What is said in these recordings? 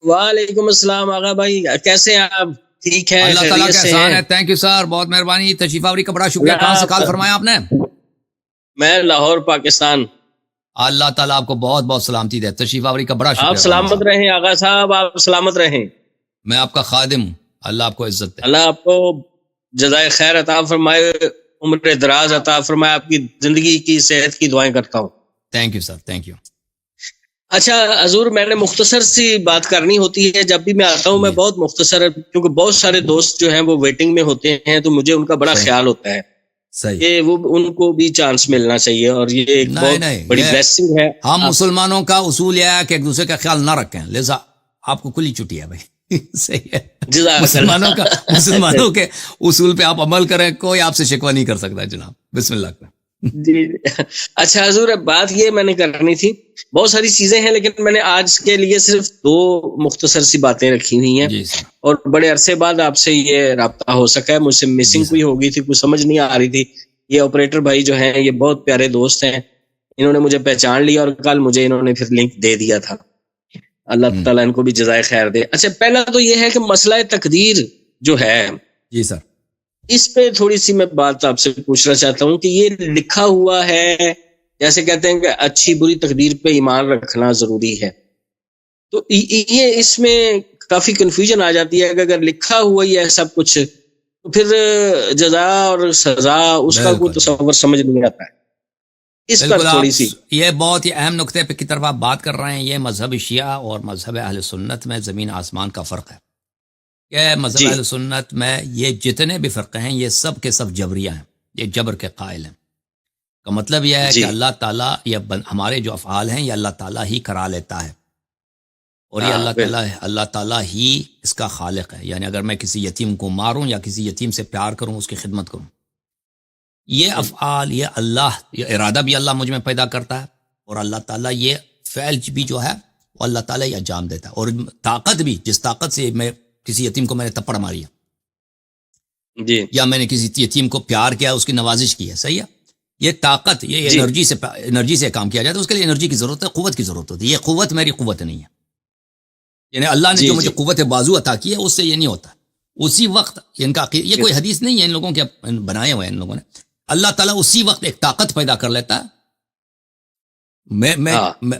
وعلیکم السلام آغا بھائی، کیسے ہیں آپ؟ ٹھیک ہے، اللہ تعالیٰ خیریت کا سے احسان ہے. ہیں؟ تھینک یو سر، بہت مہربانی. تشریف آوری کا بڑا شکریہ. اللہ کہاں سے کال آپ- فرمایا آپ نے؟ میں لاہور پاکستان. اللہ تعالیٰ آپ کو بہت بہت سلامتی دے. تشریف آوری کا بڑا آپ شکریہ. سلامت رہیں آغا صاحب، آپ سلامت رہیں. میں آپ کا خادم ہوں. اللہ آپ کو عزت دے. اللہ آپ کو جزائے خیر عطا فرمائے، عمر دراز عطا فرمائے، آپ کی زندگی کی صحت کی دعائیں کرتا ہوں. Thank you sir, thank you. اچھا حضور، میں نے مختصر سی بات کرنی ہوتی ہے جب بھی میں آتا ہوں. میں جی. بہت مختصر، کیونکہ بہت سارے دوست جو ہیں وہ ویٹنگ میں ہوتے ہیں، تو مجھے ان کا بڑا صحیح. خیال ہوتا ہے صحیح. کہ وہ ان کو بھی چانس ملنا چاہیے، اور یہ ایک نہیں بہت نہیں، بڑی یہ بلیسنگ ہے. ہم مسلمانوں کا اصول یہ ہے کہ ایک دوسرے کا خیال نہ رکھیں، لہذا آپ کو کھلی چھٹی ہے بھائی. صحیح ہے. جزاک اللہ. مسلمانوں کے اصول پہ آپ عمل کریں، کوئی آپ سے شکوہ نہیں کر سکتا جناب. بسم اللہ کریں. جی. اچھا حضور، بات یہ میں نے کرنی تھی، بہت ساری چیزیں ہیں لیکن میں نے آج کے لیے صرف 2 مختصر سی باتیں رکھی ہوئی ہیں. جی سر. اور بڑے عرصے بعد آپ سے یہ رابطہ ہو سکا ہے. مجھ سے مسنگ سر. کوئی ہو گئی تھی، کچھ سمجھ نہیں آ رہی تھی. یہ آپریٹر بھائی جو ہیں یہ بہت پیارے دوست ہیں، انہوں نے مجھے پہچان لیا اور کل مجھے انہوں نے پھر لنک دے دیا تھا. اللہ تعالیٰ ان کو بھی جزائے خیر دے. اچھا، پہلا تو یہ ہے کہ مسئلہ تقدیر جو ہے، جی سر. اس پہ تھوڑی سی میں بات آپ سے پوچھنا چاہتا ہوں کہ یہ لکھا ہوا ہے، جیسے کہتے ہیں کہ اچھی بری تقدیر پہ ایمان رکھنا ضروری ہے، تو یہ اس میں کافی کنفیوژن آ جاتی ہے کہ اگر لکھا ہوا ہی ہے سب کچھ تو پھر جزا اور سزا اس کا کوئی تصور سمجھ نہیں آتا ہے. اس پر تھوڑی سی، یہ بہت ہی اہم نقطے پہ کی طرف آپ بات کر رہے ہیں. یہ مذہب شیعہ اور مذہب اہل سنت میں زمین آسمان کا فرق ہے. یہ مذہب اہل سنت میں یہ جتنے بھی فرقے ہیں یہ سب کے سب جبریہ ہیں، یہ جبر کے قائل ہیں. کا مطلب یہ ہے کہ اللہ تعالیٰ یہ ہمارے جو افعال ہیں یہ اللہ تعالیٰ ہی کرا لیتا ہے، اور یہ اللہ تعالیٰ ہی اس کا خالق ہے. یعنی اگر میں کسی یتیم کو ماروں یا کسی یتیم سے پیار کروں، اس کی خدمت کروں، یہ افعال، یہ اللہ، یہ ارادہ بھی اللہ مجھ میں پیدا کرتا ہے، اور اللہ تعالیٰ یہ فعل بھی جو ہے وہ اللہ تعالیٰ ہی انجام دیتا ہے. اور طاقت بھی، جس طاقت سے میں کسی یتیم کو میں نے تپڑ ماری ہے یا میں نے کسی یتیم کو پیار کیا، اس کی نوازش کی ہے، صحیح ہے، یہ طاقت، یہ انرجی سے کام کیا جاتا ہے. اس کے لیے انرجی کی ضرورت ہے، قوت کی ضرورت ہوتی ہے. یہ قوت میری قوت نہیں ہے. یعنی اللہ نے جو مجھے قوت بازو عطا کی ہے اس سے یہ نہیں ہوتا. اسی وقت ان کا یہ کوئی حدیث نہیں ہے ان لوگوں کے بنائے ہوئے ہیں ان لوگوں نے. اللہ تعالیٰ اسی وقت ایک طاقت پیدا کر لیتا ہے.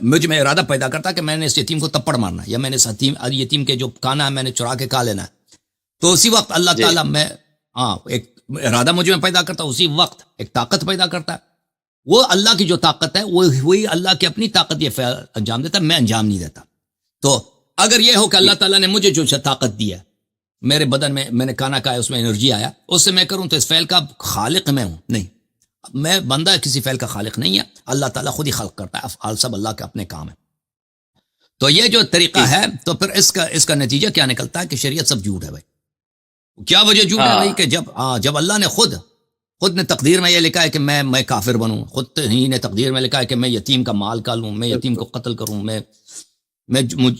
مجھ میں ارادہ پیدا کرتا کہ میں نے اس یتیم کو تپڑ مارنا ہے، یا میں نے اس یتیم کے جو کانا ہے میں نے چرا کے کھا لینا ہے. تو اسی وقت اللہ تعالیٰ میں ایک ارادہ مجھ میں پیدا کرتا، اسی وقت ایک طاقت پیدا کرتا ہے. وہ اللہ کی جو طاقت ہے وہی اللہ کی اپنی طاقت یہ فعل انجام دیتا ہے، میں انجام نہیں دیتا. تو اگر یہ ہو کہ اللہ تعالیٰ نے مجھے جو طاقت دی ہے، میرے بدن میں نے کھانا کھایا، اس میں انرجی آیا، اس سے میں کروں، تو اس فعل کا خالق میں ہوں نہیں، میں بندہ کسی فعل کا خالق نہیں ہے. اللہ تعالیٰ خود ہی خلق کرتا ہے. افعال سب اللہ کے اپنے کام ہے. تو یہ جو طریقہ ہے، تو پھر اس کا نتیجہ کیا نکلتا ہے کہ شریعت سب جھوٹ ہے بھائی. کیا وجہ جھوٹ ہے بھائی؟ کہ جب اللہ نے خود نے تقدیر میں یہ لکھا ہے کہ میں کافر بنوں، خود ہی نے تقدیر میں لکھا ہے کہ میں یتیم کا مال کا لوں، میں یتیم کو قتل کروں، میں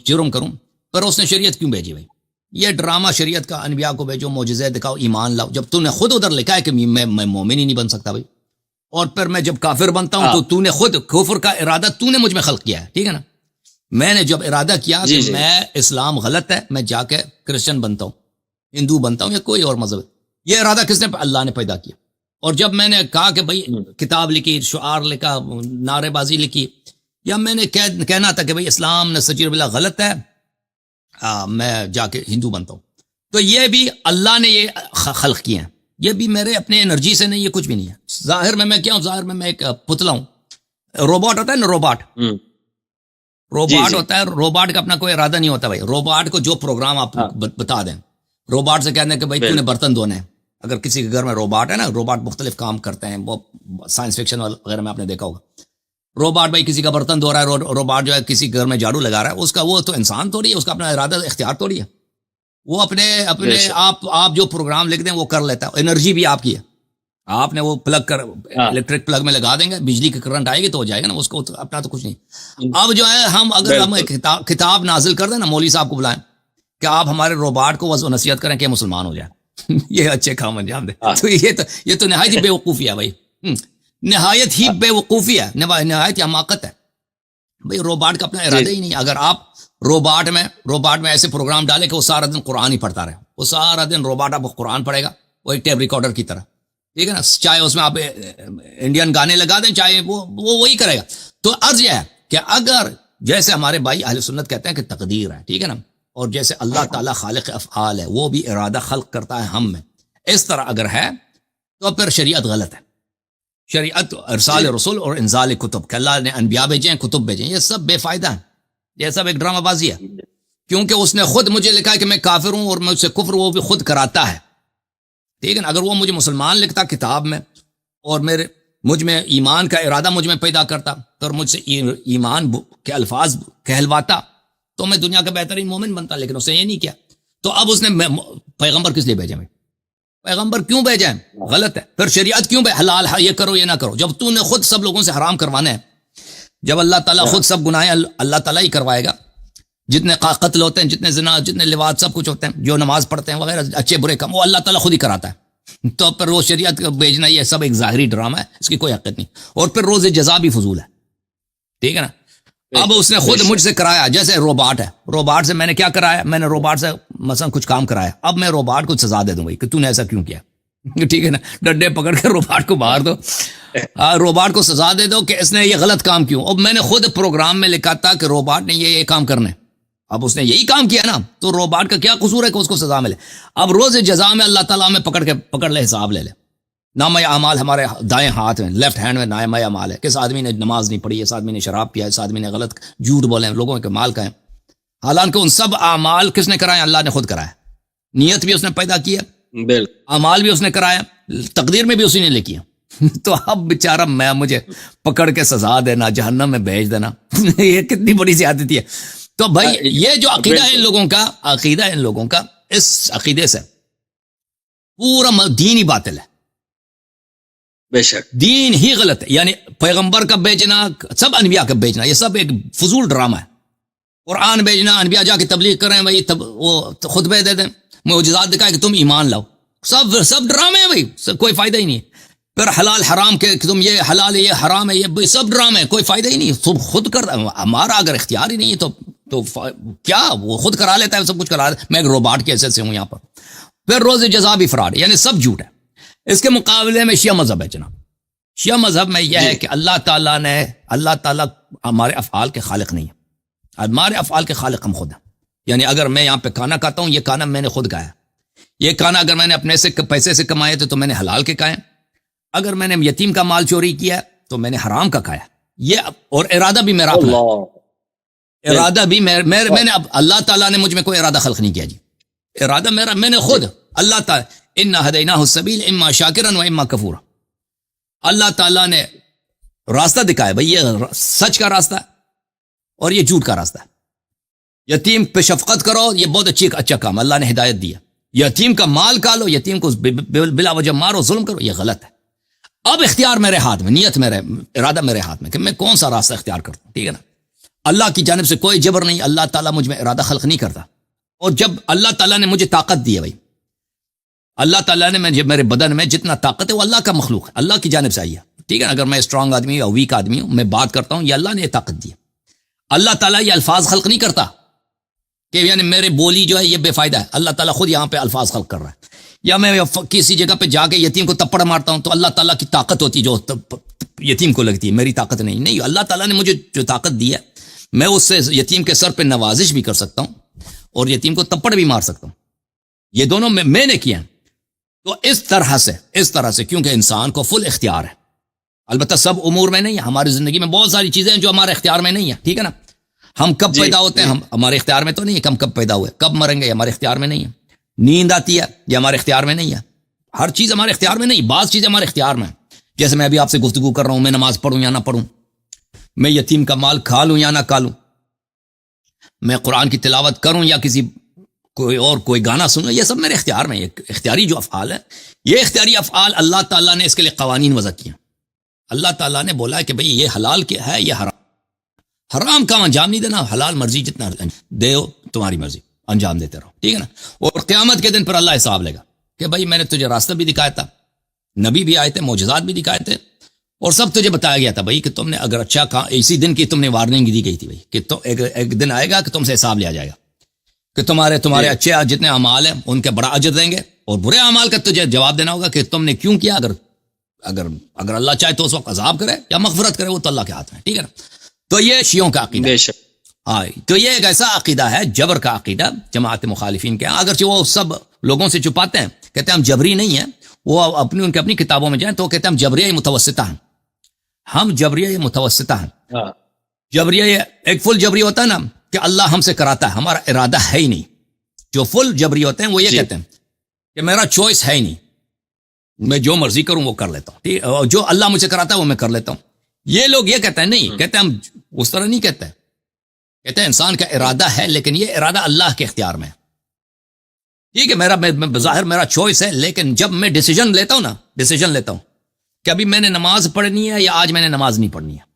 جرم کروں، پر اس نے شریعت کیوں بھیجی بھائی؟ یہ ڈرامہ شریعت کا، انبیاء کو بھیجو، معجزے دکھاؤ، ایمان لاؤ. جب تو نے خود ادھر لکھا ہے کہ میں مومن ہی نہیں بن سکتا بھائی، اور پھر میں جب کافر بنتا ہوں تو نے خود کفر کا ارادہ تو نے مجھ میں خلق کیا ہے، ٹھیک ہے نا. میں نے جب ارادہ کیا کہ میں اسلام غلط ہے، میں جا کے کرسچن بنتا ہوں، ہندو بنتا ہوں، یا کوئی اور مذہب، یہ ارادہ کس نے؟ اللہ نے پیدا کیا. اور جب میں نے کہا کہ بھائی کتاب لکھی، شعار لکھا، نعرے بازی لکھی، یا میں نے کہنا تھا کہ بھائی اسلام نستجیب باللہ غلط ہے، میں جا کے ہندو بنتا ہوں، تو یہ بھی اللہ نے یہ خلق کیے ہیں. یہ بھی میرے اپنے انرجی سے نہیں، یہ کچھ بھی نہیں ہے. ظاہر میں کیا ہوں؟ ظاہر میں ایک پتلا ہوں. روبوٹ ہوتا ہے نا، روبوٹ ہوتا ہے، روبوٹ کا اپنا کوئی ارادہ نہیں ہوتا بھائی. روبوٹ کو جو پروگرام آپ بتا دیں، روبوٹ سے کہتے ہیں کہ بھائی تو نے برتن دھونے ہیں. اگر کسی کے گھر میں روبوٹ ہے نا، روبوٹ مختلف کام کرتے ہیں، وہ سائنس فکشن وغیرہ میں آپ نے دیکھا ہوگا. روبوٹ بھائی کسی کا برتن دھو رہا ہے، روبوٹ جو ہے کسی گھر میں جھاڑو لگا رہا ہے، اس کا وہ تو انسان تھوڑی ہے، اس کا اپنا ارادہ اختیار تھوڑی ہے. وہ اپنے آپ جو پروگرام لکھ دیں وہ کر لیتا ہے. انرجی بھی آپ کی ہے، آپ نے وہ پلگ کر الیکٹرک پلگ میں لگا دیں گے، بجلی کی کرنٹ آئے گی تو ہو جائے گا نا، اس کو اپنا تو کچھ نہیں. اب جو ہے اگر ہم کتاب نازل کر دیں نا، مولوی صاحب کو بلائیں کہ آپ ہمارے روبوٹ کو وضع نصیحت کریں کہ مسلمان ہو جائے، یہ اچھے کام انجام دے. تو یہ تو نہایت ہی بے وقوفی ہے بھائی، نہایت ہی بے وقوفی ہے، نہایت ہی حماقت ہے بھائی. روبوٹ کا اپنا ارادہ ہی نہیں. اگر آپ روباٹ میں ایسے پروگرام ڈالے کہ وہ سارا دن قرآن ہی پڑھتا رہے، وہ سارا دن روباٹ آپ کو قرآن پڑھے گا، وہ ایک ٹیپ ریکارڈر کی طرح، ٹھیک ہے نا، چاہے اس میں آپ انڈین گانے لگا دیں، چاہے وہ وہی کرے گا۔ تو عرض یہ ہے کہ اگر جیسے ہمارے بھائی اہل سنت کہتے ہیں کہ تقدیر ہے، ٹھیک ہے نا، اور جیسے اللہ تعالیٰ خالق افعال ہے، وہ بھی ارادہ خلق کرتا ہے ہم میں، اس طرح اگر ہے تو پھر شریعت غلط ہے۔ شریعت ارسال رسول اور انزال کتب، کہ اللہ نے انبیاء بھیجے ہیں، کتب بھیجے ہیں، یہ سب بے فائدہ ہے، یہ سب ایک ڈرامہ بازی ہے، کیونکہ اس نے خود مجھے لکھا ہے کہ میں کافر ہوں اور مجھ سے کفر وہ بھی خود کراتا ہے، ٹھیک ہے نا۔ اگر وہ مجھے مسلمان لکھتا کتاب میں اور مجھ میں ایمان کا ارادہ مجھ میں پیدا کرتا اور مجھ سے ایمان کے الفاظ کہلواتا تو میں دنیا کا بہترین مومن بنتا، لیکن اس نے یہ نہیں کیا۔ تو اب اس نے پیغمبر کس لیے بھیجا؟ میں پیغمبر کیوں بھیجا ہے؟ غلط ہے۔ پھر شریعت کیوں حلال ہے یہ کرو یہ نہ کرو، جب تو نے خود سب لوگوں سے حرام کروانا ہے، جب اللہ تعالیٰ خود سب گناہیں اللہ تعالیٰ ہی کروائے گا، جتنے قتل ہوتے ہیں، جتنے زنا، جتنے لواط، سب کچھ ہوتے ہیں، جو نماز پڑھتے ہیں وغیرہ، اچھے برے کام، وہ اللہ تعالیٰ خود ہی کراتا ہے۔ تو پھر وہ شریعت بھیجنا یہ سب ایک ظاہری ڈرامہ ہے، اس کی کوئی حقیقت نہیں، اور پھر روز جزا بھی فضول ہے، ٹھیک ہے نا۔ اب اس نے خود مجھ سے کرایا، جیسے روباٹ ہے، روباٹ سے میں نے کیا کرایا؟ میں نے روباٹ سے مثلا کچھ کام کرایا، اب میں روباٹ کو سزا دے دوں گی کہ تو نے ایسا کیوں کیا، ٹھیک ہے نا، ڈنڈے پکڑ کے روباٹ کو باہر دو، روباٹ کو سزا دے دو کہ اس نے یہ غلط کام کیوں۔ اب میں نے خود پروگرام میں لکھا تھا کہ روباٹ نے یہ کام کرنا ہے، اب اس نے یہی کام کیا نا، تو روباٹ کا کیا قصور ہے کہ اس کو سزا ملے؟ اب روز جزا میں اللہ تعالیٰ میں پکڑ لے، حساب لے لے۔ نامہ اعمال ہمارے دائیں ہاتھ میں، لیفٹ ہینڈ میں نامہ اعمال ہے، کس آدمی نے نماز نہیں پڑھی، اس آدمی نے شراب پیا، اس آدمی نے غلط جھوٹ بولے، لوگوں کے مال کا ہے، حالانکہ ان سب اعمال کس نے کرائے؟ اللہ نے خود کرایا۔ نیت بھی اس نے پیدا کی ہے، بالکل، اعمال بھی اس نے کرایا، تقدیر میں بھی اسی نے لکھی ہے۔ تو اب بیچارہ مجھے پکڑ کے سزا دینا، جہنم میں بھیج دینا، یہ کتنی بڑی زیادتی ہے۔ تو بھائی یہ جو عقیدہ ہے ان لوگوں کا، اس عقیدے سے پورا دین ہی باطل ہے، بے شک دین ہی غلط ہے۔ یعنی پیغمبر کا بھیجنا، سب انبیاء کا بھیجنا، یہ سب ایک فضول ڈرامہ ہے۔ قرآن بھیجنا، انبیاء جا کے تبلیغ کریں بھائی، وہ خطبے دے دیں، معجزات دکھائے کہ تم ایمان لاؤ، سب ڈرامے ہیں بھائی، کوئی فائدہ ہی نہیں ہے۔ پھر حلال حرام کے تم یہ حلال ہے یہ حرام ہے، یہ سب ڈرامے، کوئی فائدہ ہی نہیں، تم خود کر، ہمارا اگر اختیار ہی نہیں ہے تو کیا وہ خود کرا لیتا ہے، سب کچھ کرا لیتا ہے۔ میں ایک روباٹ کے حیثیت سے ہوں یہاں پر۔ پھر روز جزا بھی فراڈ، یعنی سب جھوٹ ہے۔ اس کے مقابلے میں شیعہ مذہب ہے جناب، شیعہ مذہب میں یہ ہے کہ اللہ تعالیٰ ہمارے افعال کے خالق نہیں ہے، ہمارے افعال کے خالق ہم خود ہیں۔ یعنی اگر میں یہاں پہ کھانا کھاتا ہوں، یہ کھانا میں نے خود کھایا، یہ کھانا اگر میں نے اپنے سے پیسے سے کمائے تو میں نے حلال کے کھائے، اگر میں نے یتیم کا مال چوری کیا تو میں نے حرام کا کھایا، یہ اور ارادہ بھی میرا اپنا، ارادہ بھی میں نے، اللہ تعالیٰ نے مجھ میں کوئی ارادہ خلق نہیں کیا جی، ارادہ میرا، میں نے خود، اللہ تعالیٰ اِنَّا هَدَيْنَاهُ السَّبِيلَ إِمَّا شَاكِرًا وَإِمَّا كَفُورًا، اللہ تعالیٰ نے راستہ دکھایا بھئی، یہ سچ کا راستہ ہے اور یہ جھوٹ کا راستہ ہے۔ یتیم پہ شفقت کرو، یہ بہت اچھا کام، اللہ نے ہدایت دیا۔ یتیم کا مال کھا لو، یتیم کو بلا وجہ مارو، ظلم کرو، یہ غلط ہے۔ اب اختیار میرے ہاتھ میں، نیت میرے، ارادہ میرے ہاتھ میں کہ میں کون سا راستہ اختیار کرتا ہوں، ٹھیک ہے نا۔ اللہ کی جانب سے کوئی جبر نہیں، اللہ تعالیٰ مجھ میں ارادہ خلق نہیں کرتا۔ اور جب اللہ تعالیٰ نے مجھے طاقت دی ہے بھائی، اللہ تعالیٰ نے میرے بدن میں جتنا طاقت ہے وہ اللہ کا مخلوق ہے، اللہ کی جانب سے آئی ہے، ٹھیک ہے نا۔ اگر میں اسٹرانگ آدمی یا ویک آدمی ہوں، میں بات کرتا ہوں، یہ اللہ نے یہ طاقت دی ہے۔ اللہ تعالیٰ یہ الفاظ خلق نہیں کرتا کہ یعنی میرے بولی جو ہے یہ بے فائدہ ہے، اللہ تعالیٰ خود یہاں پہ الفاظ خلق کر رہا ہے۔ یا میں کسی جگہ پہ جا کے یتیم کو تپڑ مارتا ہوں تو اللہ تعالیٰ کی طاقت ہوتی جو یتیم کو لگتی ہے، میری طاقت نہیں، اللہ تعالیٰ نے مجھے جو طاقت دی ہے، میں اس سے یتیم کے سر پہ نوازش بھی کر سکتا ہوں اور یتیم کو تپڑ بھی مار سکتا ہوں، یہ دونوں میں نے کیا۔ تو اس طرح سے کیونکہ انسان کو فل اختیار ہے، البتہ سب امور میں نہیں ہے، ہماری زندگی میں بہت ساری چیزیں ہیں جو ہمارے اختیار میں نہیں ہے، ٹھیک ہے نا۔ ہم کب پیدا ہوتے ہیں، ہمارے اختیار میں تو نہیں ہے، ہم کب پیدا ہوئے، کب مریں گے، یہ ہمارے اختیار میں نہیں ہے۔ نیند آتی ہے، یہ ہمارے اختیار میں نہیں ہے، ہر چیز ہمارے اختیار میں نہیں، بعض چیزیں ہمارے اختیار میں ہیں۔ جیسے میں ابھی آپ سے گفتگو کر رہا ہوں، میں نماز پڑھوں یا نہ پڑھوں، میں یتیم کا مال کھا لوں یا نہ کھا لوں، میں قرآن کی تلاوت کروں یا کوئی گانا سنوں، یہ سب میرے اختیار میں، یہ اختیاری جو افعال ہے، یہ اختیاری افعال اللہ تعالیٰ نے اس کے لیے قوانین وضع کیے۔ اللہ تعالیٰ نے بولا ہے کہ بھئی یہ حلال کیا ہے، یہ حرام کا انجام نہیں دینا، حلال مرضی جتنا دے تمہاری مرضی، انجام دیتے رہو، ٹھیک ہے نا۔ اور قیامت کے دن پر اللہ حساب لے گا کہ بھئی میں نے تجھے راستہ بھی دکھایا تھا، نبی بھی آئے تھے، معجزات بھی دکھائے تھے، اور سب تجھے بتایا گیا تھا بھائی کہ تم نے اگر اچھا کہا، اسی دن کی تم نے وارننگ دی گئی تھی بھائی کہ تو ایک دن آئے گا کہ تم سے حساب لیا جائے گا، کہ تمہارے اچھے جتنے اعمال ہیں ان کے بڑا اجر دیں گے، اور برے اعمال کا تجھے جواب دینا ہوگا کہ تم نے کیوں کیا۔ اگر اللہ چاہے تو اس وقت عذاب کرے یا مغفرت کرے، وہ تو اللہ کے ہاتھ میں، ٹھیک ہے نا۔ تو یہ شیعوں کا عقیدہ بے ہے۔ شک۔ ہاں، تو یہ ایک ایسا عقیدہ ہے، جبر کا عقیدہ جماعت مخالفین کے، اگرچہ وہ سب لوگوں سے چھپاتے ہیں، کہتے ہیں ہم جبری نہیں ہیں، وہ ان کی اپنی کتابوں میں جائیں تو وہ کہتے ہیں ہم جبریہ متوسطہ ہیں، ہم جبریہ متوسطہ ہیں۔ ہاں جبریہ ایک فل جبری ہوتا ہے نا کہ اللہ ہم سے کراتا ہے، ہمارا ارادہ ہے ہی نہیں۔ جو فل جبری ہوتے ہیں وہ یہ جی کہتے ہیں کہ میرا چوائس ہے ہی نہیں، میں جو مرضی کروں وہ کر لیتا ہوں، ٹھیک، اور جو اللہ مجھے کراتا ہے وہ میں کر لیتا ہوں۔ یہ لوگ یہ کہتے ہیں نہیں، کہتے ہیں ہم اس طرح نہیں کہتے، کہتے ہیں انسان کا ارادہ ہے لیکن یہ ارادہ اللہ کے اختیار میں ہے، ٹھیک ہے، میرا بظاہر میرا چوائس ہے، لیکن جب میں ڈیسیجن لیتا ہوں کہ ابھی میں نے نماز پڑھنی ہے یا آج میں نے نماز نہیں پڑھنی ہے،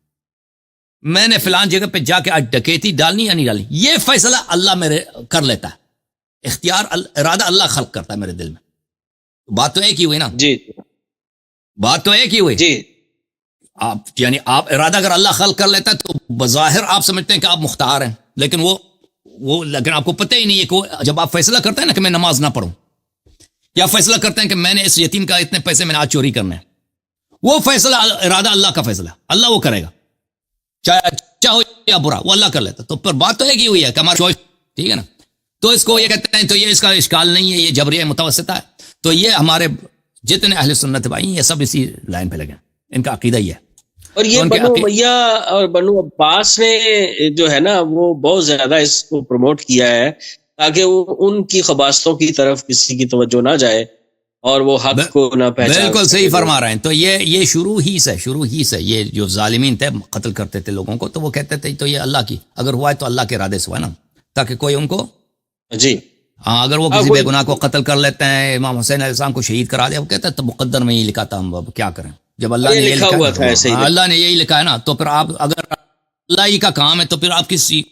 میں نے فلان جگہ پہ جا کے آج ڈکیتی ڈالنی یا نہیں ڈالنی، یہ فیصلہ اللہ میرے کر لیتا ہے، اختیار ارادہ اللہ خلق کرتا ہے میرے دل میں۔ بات تو ایک ہی ہوئی نا، جی بات تو ایک ہی ہوئی۔ جی آپ یعنی آپ ارادہ اگر اللہ خلق کر لیتا ہے تو بظاہر آپ سمجھتے ہیں کہ آپ مختار ہیں، لیکن لیکن آپ کو پتہ ہی نہیں ہے کہ جب آپ فیصلہ کرتے ہیں نا کہ میں نماز نہ پڑھوں، یا فیصلہ کرتے ہیں کہ میں نے اس یتیم کا اتنے پیسے میں نے آج چوری کرنا ہے، وہ فیصلہ ارادہ اللہ کا فیصلہ، اللہ وہ کرے گا، چاہے اچھا ہو یا برا، وہ اللہ کر لیتا۔ تو پھر بات تو ایک ہی ہوئی ہے کہ ہمارا چوائس، ٹھیک ہے نا۔ تو اس کو یہ کہتے ہیں، تو یہ اس کا اشکال نہیں ہے، یہ جبریہ متوسطہ ہے۔ تو یہ ہمارے جتنے اہل سنت بھائی یہ سب اسی لائن پہ لگے ہیں، ان کا عقیدہ ہی ہے۔ اور یہ بنو امیہ اور بنو عباس نے جو ہے نا وہ بہت زیادہ اس کو پروموٹ کیا ہے تاکہ وہ ان کی خباستوں کی طرف کسی کی توجہ نہ جائے اور وہ حق کو نہ پہچان بالکل سکے۔ صحیح فرما رہے ہیں۔ تو یہ شروع ہی سے یہ جو ظالمین تھے قتل کرتے تھے لوگوں کو، تو وہ کہتے تھے تو یہ اللہ کی اگر ہوا ہے تو اللہ کے ارادے سے ہوا ہے نا، تاکہ کوئی ان کو، جی ہاں، اگر وہ کسی بے گناہ کو قتل کر لیتے ہیں، امام حسین علیہ السلام کو شہید کرا دیا، وہ کہتے ہیں تو مقدر میں یہ لکھا تھا، ہم اب کیا کریں، جب اللہ نے یہ لکھا ہوا تھا ایسے ہی، اللہ نے یہی لکھا ہے نا، تو پھر آپ اگر اللہ ہی کا کام ہے تو پھر آپ کسی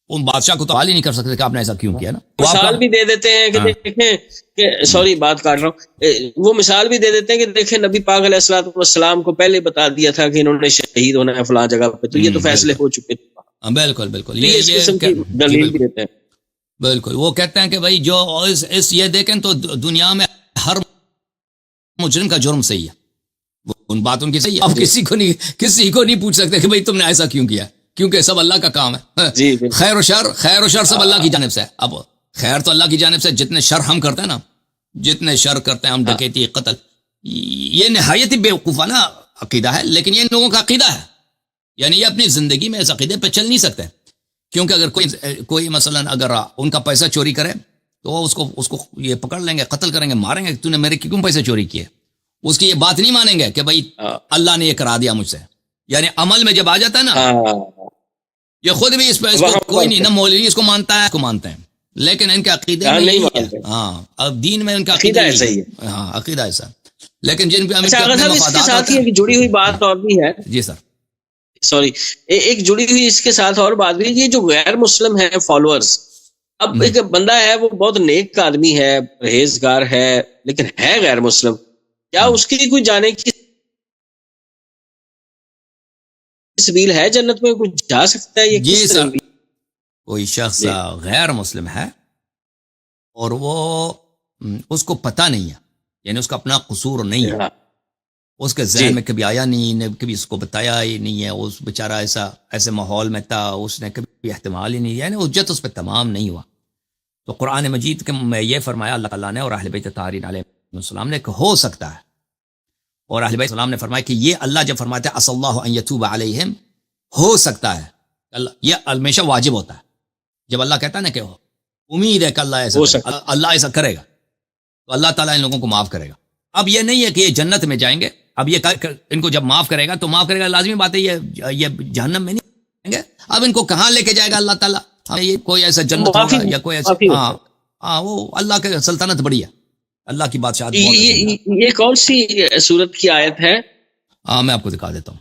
ان بادشاہ کو تو حال ہی نہیں کر سکتے کہ آپ نے ایسا کیوں کیا نا۔ مثال بھی دے دیتے ہیں کہ دیکھیں کہ سوری بات کاٹ رہا ہوں، وہ مثال بھی دے دیتے ہیں کہ دیکھیں نبی پاک علیہ الصلوۃ والسلام کو پہلے بتا دیا تھا کہ انہوں نے شہید ہونا ہے فلاں جگہ پہ، تو یہ تو فیصلے ہو چکے تھے۔ بالکل یہ اس قسم کی دلیل بھی دیتے ہیں۔ بالکل، وہ کہتے ہیں کہ بھائی جو یہ دیکھیں تو دنیا میں ہر مجرم کا جرم صحیح ہے، وہ ان باتوں کی صحیح ہے، اب کسی کو نہیں پوچھ سکتے کہ بھائی تم نے ایسا کیوں کیا، کیونکہ سب اللہ کا کام ہے۔ جی خیر و شر سب اللہ کی جانب سے ہے۔ اب خیر تو اللہ کی جانب سے، جتنے شر ہم کرتے ہیں نا، جتنے شر کرتے ہیں ہم، ڈکیتی، قتل، یہ نہایت ہی بیوقوفانہ عقیدہ ہے، لیکن یہ ان لوگوں کا عقیدہ ہے، یعنی یہ اپنی زندگی میں اس عقیدے پہ چل نہیں سکتے، کیونکہ اگر کوئی مثلا اگر ان کا پیسہ چوری کرے تو وہ اس کو یہ پکڑ لیں گے، قتل کریں گے، ماریں گے، تو نے میرے کیوں پیسے چوری کیے، اس کی یہ بات نہیں مانیں گے کہ بھائی اللہ نے یہ کرا دیا مجھ سے۔ یعنی عمل میں جب آ جاتا ہے نا، یہ خود بھی اس پہ کوئی نہیں، نہ مولوی اس کو مانتا ہے، اس کو مانتے ہیں، لیکن ان کے عقیدے میں یہی ہے۔ ہاں، اب دین میں ان کا عقیدہ ایسا ہی ہے، ہاں عقیدہ ایسا، لیکن جن پہ اس کے ساتھ ہی ایک جڑی ہوئی بات اور بھی ہے۔ جی سر، سوری، ایک جڑی ہوئی اس کے ساتھ اور بات بھی، یہ جو غیر مسلم ہے فالوورز، اب ایک بندہ ہے وہ بہت نیک آدمی ہے، پرہیزگار ہے، لیکن ہے غیر مسلم، کیا اس کی کوئی جانے کی سبیل ہے جنت میں، کچھ جا سکتا ہے؟ یہ جی کس سر، طرح کوئی شخص غیر مسلم ہے اور وہ اس کو پتہ نہیں ہے، یعنی اس کا اپنا قصور نہیں ہے، اس کے ذہن میں کبھی آیا نہیں، نے کبھی اس کو بتایا ہی نہیں ہے، اس بیچارہ ایسے ماحول میں تھا، اس نے کبھی احتمال ہی نہیں، یعنی حجت اس پہ تمام نہیں ہوا۔ تو قرآن مجید میں یہ فرمایا اللہ تعالیٰ نے اور اہل بیت طاہرین علیہ السلام نے کہ ہو سکتا ہے، اور اہل بیت السلام نے فرمایا کہ یہ اللہ جب فرماتے ہیں عسى اللہ ان یتوب علیہم، ہو سکتا ہے، یہ ہمیشہ واجب ہوتا ہے، جب اللہ کہتا ہے نا کہ امید ہے کہ اللہ ایسا کرے گا، تو اللہ تعالیٰ ان لوگوں کو معاف کرے گا۔ اب یہ نہیں ہے کہ یہ جنت میں جائیں گے، اب یہ ان کو جب معاف کرے گا تو معاف کرے گا، لازمی بات ہے یہ جہنم میں نہیں جائیں گے۔ اب ان کو کہاں لے کے جائے گا اللہ تعالیٰ؟ یہ کوئی ایسا جنت ہوگا یا کوئی ایسا، ہاں وہ اللہ کے سلطنت بڑی ہے، اللہ کی بادشاہت بہت ہے۔ یہ کون سی سورت کی آیت ہے؟ میں آپ کو دکھا دیتا ہوں۔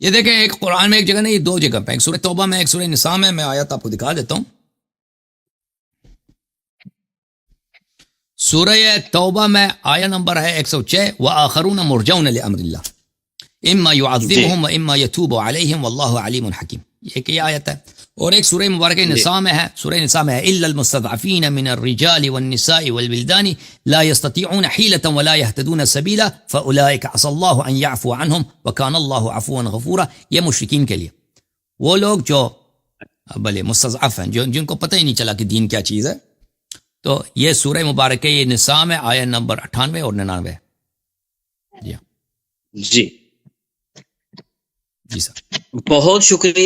یہ دیکھیں ایک قرآن میں ایک جگہ نہیں، یہ 2 جگہ پہ، ایک سورہ توبہ میں ایک سورہ نساء میں آیت آپ کو دکھا دیتا ہوں. سورہ توبہ میں آیت نمبر ہے 106، وآخرون مرجون لامر اللہ اما يعذبهم واما يتوب عليهم والله علیم حکیم. یہ آیت ہے. اور ایک سورہ مبارکہ نساء میں ہے، سورہ نساء میں ہے الا المستضعفین من الرجال والنساء والولدان لا يستطيعون حیلة ولا يهتدون سبیلا فاولئک عسى الله ان يعفو عنهم وكان الله عفوا غفورا. یہ مشرکین کے لیے، وہ لوگ جو بھلے مستضعف ہیں، جن کو پتہ ہی نہیں چلا کہ دین کیا چیز ہے. تو یہ سورہ مبارکہ یہ نساء میں آیت نمبر 98 اور 99. جی جی سر، بہت شکریہ.